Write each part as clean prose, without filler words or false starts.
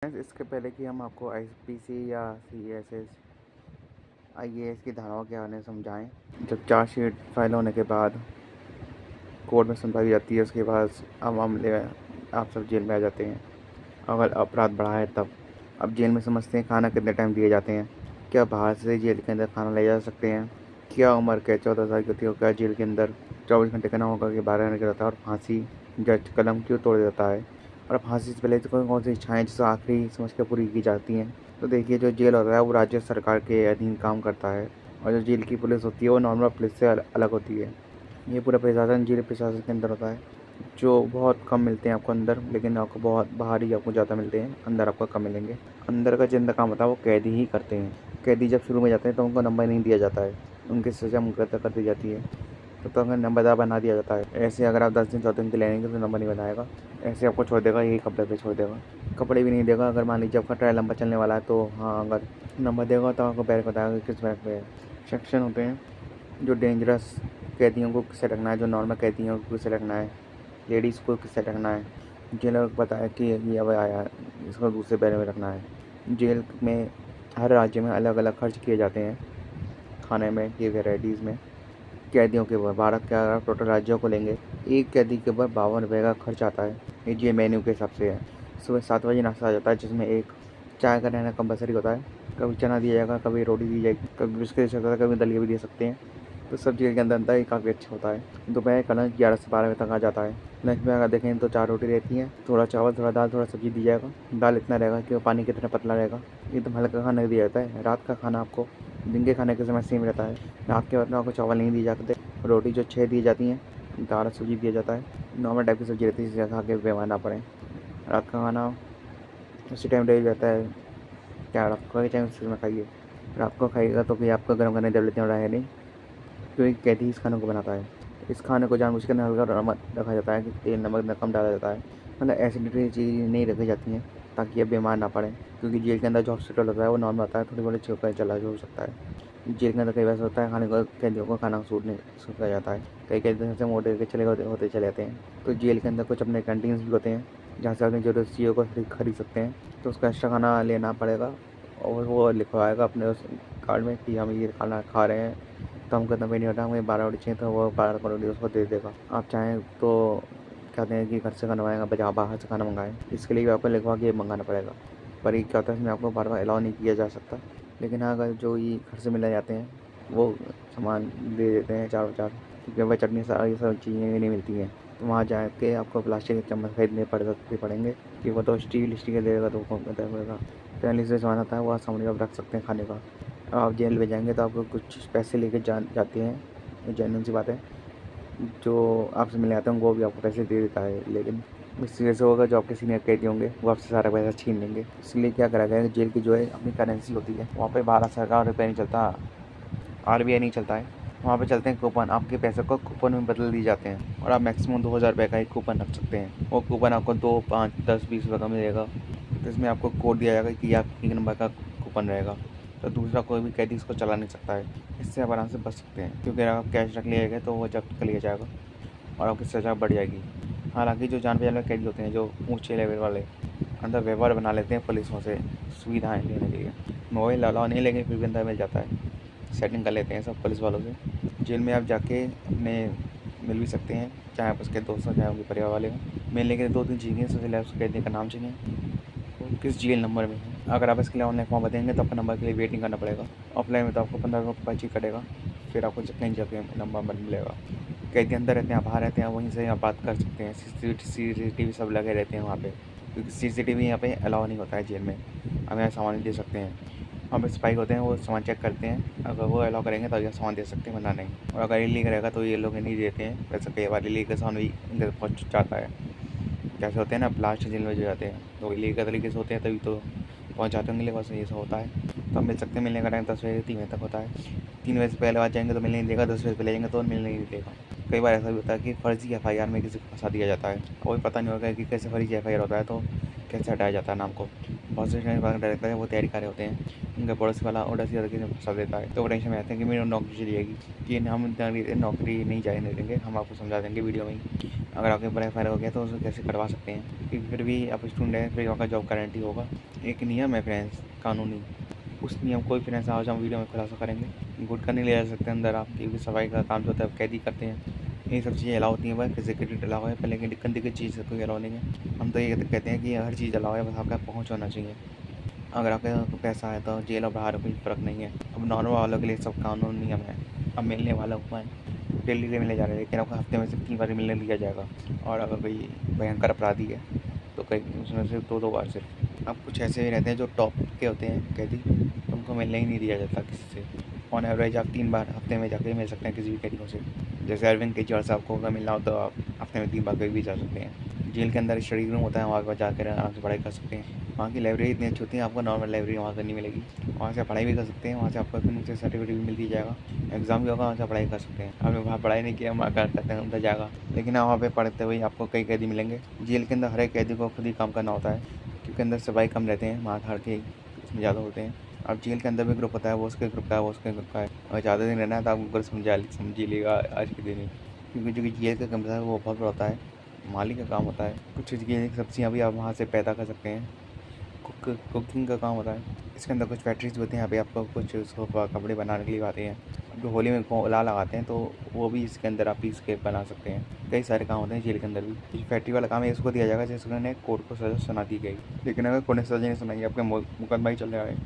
Friends, इसके पहले कि हम आपको आईपीसी या सीएसएस आईएएस की धाराओं के बारे में समझाएं, जब चार्जशीट फाइल होने के बाद कोर्ट में सुनवाई जाती है, उसके बाद अब मामले में आप सब जेल में आ जाते हैं। अगर अपराध बढ़ा है तब अब जेल में समझते हैं खाना कितने टाइम दिए जाते हैं, क्या बाहर से जेल के अंदर खाना ले जा सकते हैं, क्या उम्र क्या 14 साल की होती है, क्या जेल के अंदर 24 घंटे का ना होगा कि 12 घंटे का रहता है, और फांसी जज कलम क्यों तोड़ देता है, और फांसी से पहले तो कौन कौन सी इच्छाएँ जिसे आखिरी समझ कर पूरी की जाती हैं। तो देखिए, जो जेल होता है वो राज्य सरकार के अधीन काम करता है, और जो जेल की पुलिस होती है वो नॉर्मल पुलिस से अलग होती है। ये पूरा प्रशासन जेल प्रशासन के अंदर होता है, जो बहुत कम मिलते हैं आपको अंदर, लेकिन आपको बहुत बाहर ही आपको ज़्यादा मिलते हैं, अंदर आपको कम मिलेंगे। अंदर का जितना काम होता है वो कैदी ही करते हैं। कैदी जब शुरू में जाते हैं तो उनको नंबर नहीं दिया जाता है, उनकी सज़ा मुकर्रर कर दी जाती है, तो अगर नंबरदार बना दिया जाता है। ऐसे अगर आप 10 दिन 14 दिन के लिए रहेंगे तो नंबर नहीं बनाएगा, ऐसे आपको छोड़ देगा, यही कपड़े पे छोड़ देगा, कपड़े भी नहीं देगा। अगर मान लीजिए आपका ट्रायल लंबा चलने वाला है तो हाँ, अगर नंबर देगा तो आपको बैरक बताएगा कि किस बैरक पे है। सेक्शन होते हैं, जो डेंजरस कैदियों को किससे रखना है, जो नॉर्मल कैदियों को किससे रखना है, लेडीज़ को किससे रखना है। जेलर को पता है कि ये अब आया है, इसको दूसरे बैरक में रखना है। जेल में हर राज्य में अलग अलग खर्च किए जाते हैं खाने में, ये वेराइटीज़ में। कैदियों के ऊपर भारत के अगर टोटल राज्यों को लेंगे, एक कैदी के ऊपर 52 रुपये का खर्च आता है। ये जे मेन्यू के हिसाब से है। सुबह 7 बजे नाश्ता आ जाता है, जिसमें एक चाय का रहना कंपलसरी होता है। कभी चना दिया जाएगा, कभी रोटी दी जाएगी, कभी बिस्किट दे सकता है, कभी दलिया भी दे सकते हैं। तो सब जेल के अंदर ही काफ़ी अच्छा होता है। दोपहर का लंच 11 से 12 बजे तक आ जाता है। लंच में अगर देखें तो 4 रोटी रहती हैं, थोड़ा चावल, थोड़ा दाल, थोड़ा सब्जी दी जाएगा। दाल इतना रहेगा कि वो पानी कितना पतला रहेगा। एकदम हल्का खाना दिया जाता है। रात का खाना आपको दिन के खाने के समय सेम रहता है। रात के वक्त में आपको चावल नहीं दिए जाते, रोटी जो 6 दी जाती हैं, दाल सब्जी दिया जाता है। नॉर्मल टाइप की सब्जी रहती है, जिसे खा के बीमार ना पड़े। रात का खाना उसी टाइम दिया जाता है, क्या रात को टाइम उसी में खाइए। रात को खाइएगा तो फिर आपको गर्म करने की जरूरत नहीं है, नहीं, क्योंकि कैदी इस खाने को बनाता है। इस खाने को जानबूझ कर हल्का नमक रखा जाता है, कि तेल नमक कम डाला जाता है, मतलब एसिडिटी चीज़ नहीं रखी जाती हैं ताकि ये बीमार ना पड़े। क्योंकि जेल के अंदर जो हॉस्पिटल होता है वो नॉर्मल होता है, थोड़ी बड़ी छोटा चला जो हो सकता है। जेल के अंदर कई बार होता है खाने को, कैदियों को खाना सूट नहीं सूट कर जाता है। कई कैदी से मोटे के चले होते चले जाते हैं। तो जेल के अंदर कुछ अपने कैंटीन्स भी होते हैं, जहाँ से अपनी ज़रूरत चीज़ों को खरीद सकते हैं। तो उसका एक्स्ट्रा खाना लेना पड़ेगा, और वो लिखवाएगा अपने उस कार्ड में कि हम ये खाना खा रहे हैं, तो हमको इतना भी नहीं होता, हमें 12 रोटी चाहिए, तो वो 12 रोटी उसको दे देगा। आप चाहें तो कहते हैं कि घर से खाना मंगाएगा, बजाय बाहर से खाना मंगाएं, इसके लिए भी आपको लिखवा के मंगाना पड़ेगा। पर ये क्या होता है, इसमें आपको बार बार अलाउ नहीं किया जा सकता। लेकिन हाँ, अगर जो ये घर से मिलने जाते हैं वो सामान दे देते हैं चारों चार, क्योंकि वह चटनी सारी सब चीज़ें नहीं मिलती हैं। तो वहाँ जाके आपको प्लास्टिक के चम्मच खरीदने पड़ेंगे, कि वो तो स्टील के देगा, तो वो पड़ेगा। पहले से सामान आता है वो सामने आप रख सकते हैं खाने का। आप जेल में जाएंगे तो आपको कुछ पैसे लेके जाते हैं, ये जेन्युइन सी बात है। जो आपसे मिलने आते हैं वो भी आपको पैसे दे देता है, लेकिन इससे जैसे होगा जो आपके सीनियर कैदी होंगे वो आपसे सारा पैसा छीन लेंगे। इसलिए क्या करा गया है, जेल की जो है अपनी करेंसी होती है, वहाँ पे भारत सरकार रुपये नहीं चलता, आरबीआई नहीं चलता है। वहाँ पे चलते हैं कूपन, आपके पैसे को कूपन में बदल दिए जाते हैं, और आप मैक्सिमम 2000 रुपये का ही कूपन रख सकते हैं। वो कूपन आपको 2, 5, 10, 20 रुपये का मिलेगा। तो इसमें आपको कोड दिया जाएगा कि आप 1 नंबर का कूपन रहेगा, तो दूसरा कोई भी कैदी इसको चला नहीं सकता है। इससे आप आराम से बच सकते हैं, क्योंकि अगर आप कैश रख लिया गया तो वो जब्त कर लिया जाएगा और आपकी सज़ा बढ़ जाएगी। हालांकि जो जान पहचान वाले कैदी होते हैं, जो ऊँचे लेवल वाले, अंदर व्यवहार बना लेते हैं पुलिसों से सुविधाएँ लेने के लिए। मोबाइल अलाउ नहीं, लेकिन फिर भी अंदर मिल जाता है, सेटिंग कर लेते हैं सब पुलिस वालों से। जेल में आप जाके अपने मिल भी सकते हैं, चाहे आप उसके दोस्त हों, चाहे उनके परिवार वाले हों। मिलने के लिए 2 दिन चाहिए, सबसे पहले उस कैदी का नाम चाहिए, वो किस जेल नंबर में है। अगर आप इसके लिए ऑनलाइन फॉर्म भरेंगे तो आपका नंबर के लिए वेटिंग करना पड़ेगा। ऑफलाइन में तो आपको 15 रुपये पर्ची कटेगा, फिर आपको कहीं जाके नंबर मिलेगा। कैदी अंदर रहते हैं, बाहर रहते हैं, वहीं से आप बात कर सकते हैं। सीसीटीवी सब लगे रहते हैं वहाँ पे, क्योंकि सीसीटीवी यहाँ पे अलाउ नहीं होता है जेल में। हम यहाँ सामान नहीं दे सकते हैं, वहाँ पे सिपाही होते हैं, वो सामान चेक करते हैं, अगर वो अलाउ करेंगे तो ये सामान दे सकते हैं, वरना नहीं। और अगर इलीगल रहेगा तो ये लोग नहीं देते हैं। वैसे कई बार इलीगल सामान भी इधर पहुँच जाता है। कैसे होते हैं ना, ब्लास्ट जेल में जो जाते हैं तो इलीगल तरीके से होते हैं, तभी तो पहुँच जाते होंगे, लेकिन ये सब होता है। तो हम मिल सकते हैं। मिलने का टाइम 10 बजे से 3 बजे तक होता है। 3 बजे से पहले आ जाएंगे तो मिलने नहीं देगा, 10 बजे से पहले जाएंगे तो मिलने नहीं देगा। कई बार ऐसा भी होता है कि फर्जी FIR में किसी को फंसा दिया जाता है, कोई पता नहीं होगा कि कैसे फर्जी FIR होता है, तो कैसे हटाया जाता है नाम को। बहुत से डायरेक्टर है वो तैयारी कर रहे होते हैं, उनका पड़ोसी वाला और ऐसी तरीके से फंसा देता है, तो वो टेंशन में आते हैं कि मेरी नौकरी चली जाएगी, कि हम नौकरी नहीं जाने देंगे, हम आपको समझा देंगे वीडियो में ही अगर आपके बड़ा फायर हो गया तो उसे कैसे कटवा सकते हैं, क्योंकि फिर भी आप स्टूडेंट हैं, फिर आपका जॉब गारंटी होगा। एक नियम है फ्रेंड्स, कानूनी, उस नियम कोई फ्रेंड्स आज हम वीडियो में खुलासा करेंगे। गुटखा नहीं ले जा सकते अंदर आप, क्योंकि सफाई का काम जो होता है कैदी करते हैं। ये सब चीज़ें अलाउ होती हैं, बस फिजिकली अलाउ है, पर लेकिन गंदी की चीज़ कोई अलाउ नहीं है। हम तो ये कहते हैं कि हर चीज़ अलाउ है, बस आपका पहुँच होना चाहिए। अगर आपके पास पैसा है तो जेल और बाहर कोई फ़र्क नहीं है। अब नॉर्मल वालों के लिए सब कानून नियम है। अब मिलने वाला हुआ है, डेली के मिलने जा रहे हैं, लेकिन आपको हफ्ते में से 3 बार मिलने दिया जाएगा। और अगर कोई भयंकर अपराधी है तो कई उसमें से 2-2 बार सिर्फ। अब कुछ ऐसे भी रहते हैं जो टॉप के होते हैं कैदी, तो उनको मिलने ही नहीं दिया जाता किसी से। ऑन एवरेज आप 3 बार हफ्ते में जाके मिल सकते हैं किसी भी कैदियों से। जैसे अरविंद केजरीवाल साहब को अगर मिलना हो तो आप हफ्ते में 3 बार कहीं भी जा सकते हैं। जेल के अंदर स्टडी रूम होता है, वहाँ पर जाकर आराम से पढ़ाई कर सकते हैं। वहाँ की लाइब्रेरी इतनी अच्छी होती है, आपको नॉर्मल लाइब्रेरी वहाँ से नहीं मिलेगी। वहाँ से पढ़ाई भी कर सकते हैं, वहाँ से आपको नीचे सर्टिफिकेट भी मिल दी जाएगा। एग्ज़ाम भी होगा, वहाँ से पढ़ाई कर सकते हैं। आपने वहाँ पढ़ाई नहीं किया, वहाँ करते हैं अंदर जाएगा, लेकिन वहाँ पे पढ़ते हुए आपको कई कैदी मिलेंगे। जेल के अंदर हर एक कैदी को खुद ही काम करना होता है, क्योंकि अंदर सफाई कम रहते हैं, मार धाड़ के इसमें ज़्यादा होते हैं। अब जेल के अंदर भी ग्रुप होता है, वो उसके ग्रुप का है, वो उसके ग्रुप का है। अगर ज़्यादा दिन रहना है तो आप ग्रुप समझी लेगा आज के दिन ही, क्योंकि जो जेल का कमरा है वो बहुत बड़ा होता है, माली का काम होता है। कुछ चीज़ें सब्जियाँ भी आप वहाँ से पैदा कर सकते हैं, कुकिंग का काम होता है। इसके अंदर कुछ फैक्ट्रीज होती हैं, यहाँ पे आपको कुछ सोफा कपड़े बनाने के लिए आते हैं। जो होली में कोला लगाते हैं तो वो भी इसके अंदर आप पीस के बना सकते हैं। कई सारे काम होते हैं जेल के अंदर भी। कुछ फैक्ट्री वाला काम है, इसको दिया जाएगा जिस उन्होंने कोर्ट को सज़ा सुना दी गई, लेकिन अगर कोर्ट ने सज़ा नहीं सुनाई, आपके मुकदमा ही चल रहा है,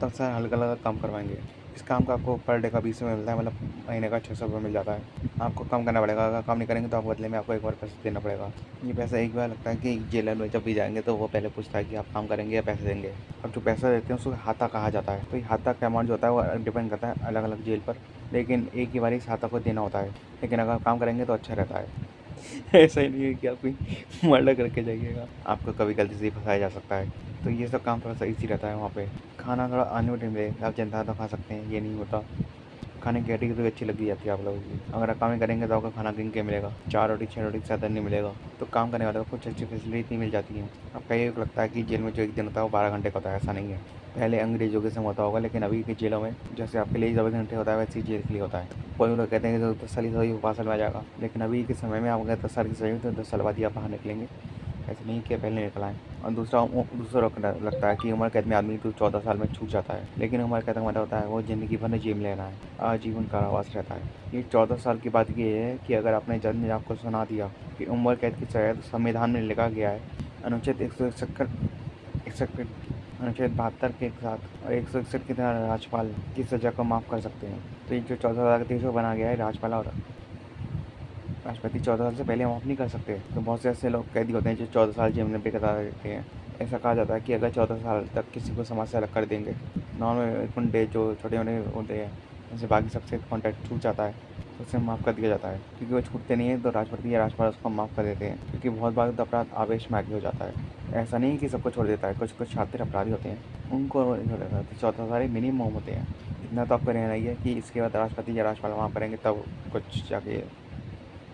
तब सर हल्का हल्का काम करवाएंगे। इस काम का आपको पर डे का 20 रुपये मिलता है, मतलब महीने का 600 रुपये मिल जाता है। आपको काम करना पड़ेगा, अगर काम नहीं करेंगे तो आप बदले में आपको एक बार पैसा देना पड़ेगा। ये पैसा एक बार लगता है कि जेलर में जब भी जाएंगे तो वो पहले पूछता है कि आप काम करेंगे या पैसे देंगे। अब जो पैसा देते हैं उसको हाथा कहा जाता है। तो ये हाथा का अमाउंट जो होता है वो डिपेंड करता है अलग अलग जेल पर, लेकिन एक ही बार इस हाथा को देना होता है। लेकिन अगर काम करेंगे तो अच्छा रहता है। ऐसा ही नहीं है कि आप कोई मर्डर करके जाइएगा, आपको कभी गलती से ही फंसाया जा सकता है। तो ये सब काम थोड़ा सा ईजी रहता है वहाँ पे। खाना थोड़ा अनलिमिटेड मिलेगा, आप जनता तो खा सकते हैं, ये नहीं होता। खाने की कैटेगरी अच्छी लगी जाती है आप लोगों की। अगर आप काम करेंगे तो आपका खाना गिन के मिलेगा, 4 रोटी 6 रोटी से ज़्यादा नहीं मिलेगा। तो काम करने वाले को कुछ अच्छी फैसिलिटी मिल जाती है। अब कई को लगता है कि जेल में जो एक दिन होता है वो 12 घंटे का होता है, ऐसा नहीं है। पहले अंग्रेजों के समय होता होगा, लेकिन अभी की जेलों में जैसे आपके लिए 24 घंटे होता है वैसे ही जेल के लिए होता है। कोई लोग कहते हैं कि 10 साल ही सही 5 साल में आ जाएगा, लेकिन अभी के समय में आप अगर 10 साल की सही तो 10 साल बाद ही आप बाहर निकलेंगे, ऐसे नहीं कि पहले निकल आए। और दूसरा लगता है कि उम्र कैद में आदमी तो 14 साल में छूट जाता है, लेकिन उम्र कैद का मतलब होता है वो ज़िंदगी भर जेल में रहना है, आजीवन कारावास रहता है। ये 14 साल की बात ये है कि अगर आपने जज ने आपको सुना दिया कि उम्र कैद की सज़ा तो संविधान में लिखा गया है अनुच्छेद 161 अनुच्छेद 72 के साथ और 161 की तरह राज्यपाल की सज़ा को माफ़ कर सकते हैं। तो ये जो 14 साल का बना गया है, राज्यपाल और राष्ट्रपति 14 साल से पहले माफ़ नहीं कर सकते। तो बहुत से ऐसे लोग कैदी होते हैं जो 14 साल जेल में बेकरार रहते हैं। ऐसा कहा जाता है कि अगर 14 साल तक किसी को समाज से अलग कर देंगे, नॉर्मल गुंडे जो छोटे मोटे होते हैं उनसे बाकी सबसे कॉन्टैक्ट छूट जाता है, तो उसे माफ़ कर दिया जाता है। क्योंकि वो छूटते नहीं है तो राष्ट्रपति या राज्यपाल उसको माफ़ कर देते हैं, क्योंकि बहुत बार तो अपराध आवेश में आगे हो जाता है। ऐसा नहीं कि सबको छोड़ देता है, कुछ कुछ शातिर अपराधी होते हैं उनको छोड़ देता है। तो 14 साल मिनिमम होते हैं। इतना तो आपको रहना ही है कि इसके बाद राष्ट्रपति या राज्यपाल वहाँ करेंगे तब कुछ जाके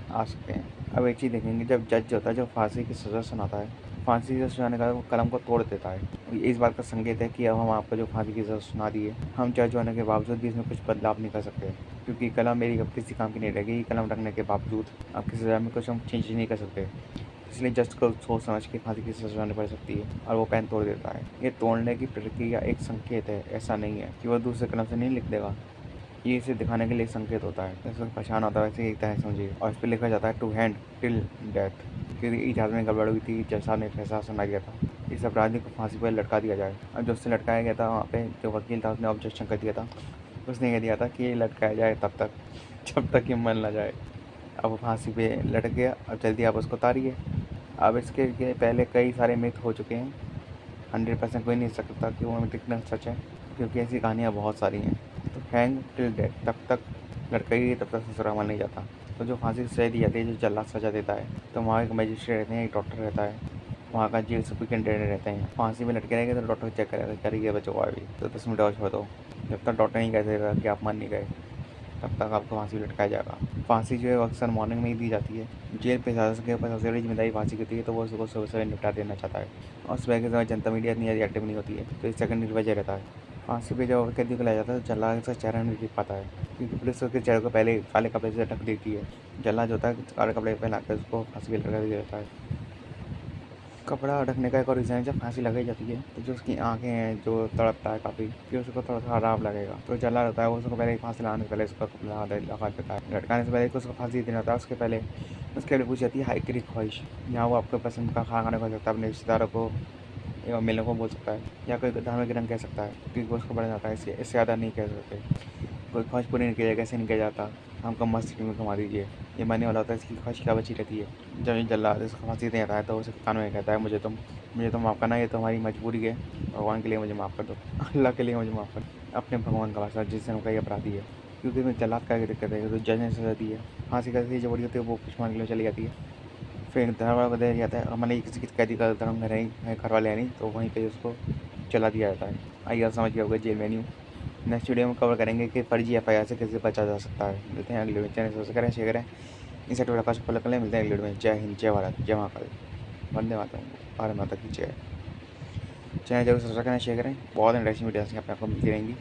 आ सकते हैं। अब एक चीज़ देखेंगे, जब जज होता है जो फांसी की सज़ा सुनाता है, फांसी की सज़ा सुनाने का वो कलम को तोड़ देता है। ये इस बात का संकेत है कि अब हम आपको जो फांसी की सज़ा सुना दी है, हम जज होने के बावजूद भी इसमें कुछ बदलाव नहीं कर सकते, क्योंकि कलम मेरी अब किसी काम की नहीं रहेगी। कलम रखने के बावजूद आपकी सज़ा में कुछ हम चेंज नहीं कर सकते। इसलिए जज को सोच समझ के फांसी की सज़ा सुनानी पड़ सकती है और वो पेन तोड़ देता है। ये तोड़ने की प्रक्रिया एक संकेत है, ऐसा नहीं है कि वो दूसरे कलम से नहीं लिख देगा। ये इसे दिखाने के लिए संकेत होता है, जैसे पहचान होता है वैसे ही एक तरह समझिए। और इस पर लिखा जाता है टू हैंड टिल डेथ, क्योंकि इतिहास में गड़बड़ हुई थी, जज साहब ने फैसला सुना दिया था इस अपराधी को फांसी पर लटका दिया जाए। और जो उससे लटकाया गया था वहाँ पे जो वकील था उसने ऑब्जेक्शन कर दिया था। उसने कह दिया था कि ये लटकाया जाए तब तक जब तक ये मर ना जाए। अब वो फांसी पे लटक गया, अब जल्दी आप उसको उतारिए। अब इसके पहले कई सारे मिथ हो चुके हैं, 100% कोई नहीं सकता कि वो मिथ कितना सच है, क्योंकि ऐसी कहानियाँ बहुत सारी हैं। तो हैंग टिल डेथ, तब तक लटकाई तब तक ससुराल नहीं जाता। तो जो फांसी की सजा दी जाती है, जो जल्लाद सजा देता है, तो वहाँ एक मजिस्ट्रेट रहते हैं, एक डॉक्टर रहता है, वहाँ का जेल सुपरिटेंडेंट रहते हैं। फांसी में लटके रहेंगे तो डॉक्टर चेक करेगा करिए बच्चों को अभी तो 10 मिनट और छोड़ दो। जब तक डॉक्टर नहीं कह देगा कि आप मर नहीं गए तब तक आपको फांसी लटकाया जाएगा। फांसी जो है अक्सर मॉर्निंग में ही दी जाती है। जेल प्रशासन के ऊपर सबसे बड़ी जिम्मेदारी फांसी की होती है, तो वो सुबह सुबह निपटा देना चाहता है। और सुबह के समय जनता मीडिया इतनी ज़्यादा एक्टिव नहीं होती है, तो इस सेकंड वजह रहता है। फांसी पे जब कैदी को लाया जाता है तो जल्लाद का चेहरा नहीं दिख पाता है, क्योंकि पुलिस उसके चेहरे को पहले काले कपड़े से ढक देती है। जल्लाद जो होता है काले कपड़े पहना कर उसको फांसी पे लगा दिया जाता है। कपड़ा ढकने का एक और रीज़न है, जब फांसी लगाई जाती है तो जो उसकी आंखें हैं जो तड़पता है काफ़ी, कि उसको थोड़ा सा आराम लगेगा, तो जल्लाद होता है वो उसको पहले फांसी लगाने से पहले उसका कपड़ा लगा देता है। लटकाने से पहले उसको फांसी देना होता है, उसके पहले पूछी जाती है हाई की ख्वाहिश। यहाँ वो आपके पसंद का खाना खाने को सकता है, अपने रिश्तेदारों को एवं मिलने को बोल सकता है, या कोई धार्मिक रंग कह सकता है, क्योंकि उसको बढ़ जाता है, इससे ज़्यादा नहीं कह सकते। कोई ख्वाहिश पूरी नहीं किया जाए, कैसे नहीं किया जाता, हमको मस्ती में घुमा दीजिए, ये मानने वाला होता है, इसकी ख्वाहिश क्या बची रहती है। जब ये जल्लाद इसको फांसी दे जाता है तो उसे कानों में कहता है मुझे तो माफ़ करना, ये तो हमारी मजबूरी है, भगवान के लिए मुझे माफ़ कर दो, अल्लाह के लिए मुझे माफ़ कर दो, अपने भगवान का वास्ता जिससे उनका ये अपराधी है, क्योंकि इसमें जल्लाद का दिक्कत है तो जज ने सजा दी है, फांसी का जो बड़ी होती है वो कुछ मान के लिए चली जाती है। फिर धर्म वाला बदल जाता है, मैंने किसी कैदी का धर्म घर है घर वाले है नहीं, तो वहीं पे उसको चला दिया जाता है। आइए आप समझ गए होगा जेल मेन्यू। नेक्स्ट वीडियो में कवर करेंगे कि फर्जी एफआईआर से कैसे बचा जा सकता है। मिलते हैं अगले वीडियो में, चैनल सब्सक्राइब करें, शेयर करें, इस सेट का फॉलो कर लें। मिलते हैं अगले वीडियो में। जय हिंद, जय भारत, जय महाकाल, वंदे मातरम, भारत माता की जय। चैनल जरूर सब्सक्राइब करें, शेयर करें, बहुत इंटरेस्टिंग वीडियोस यहाँ पे आपको मिलती रहेंगी।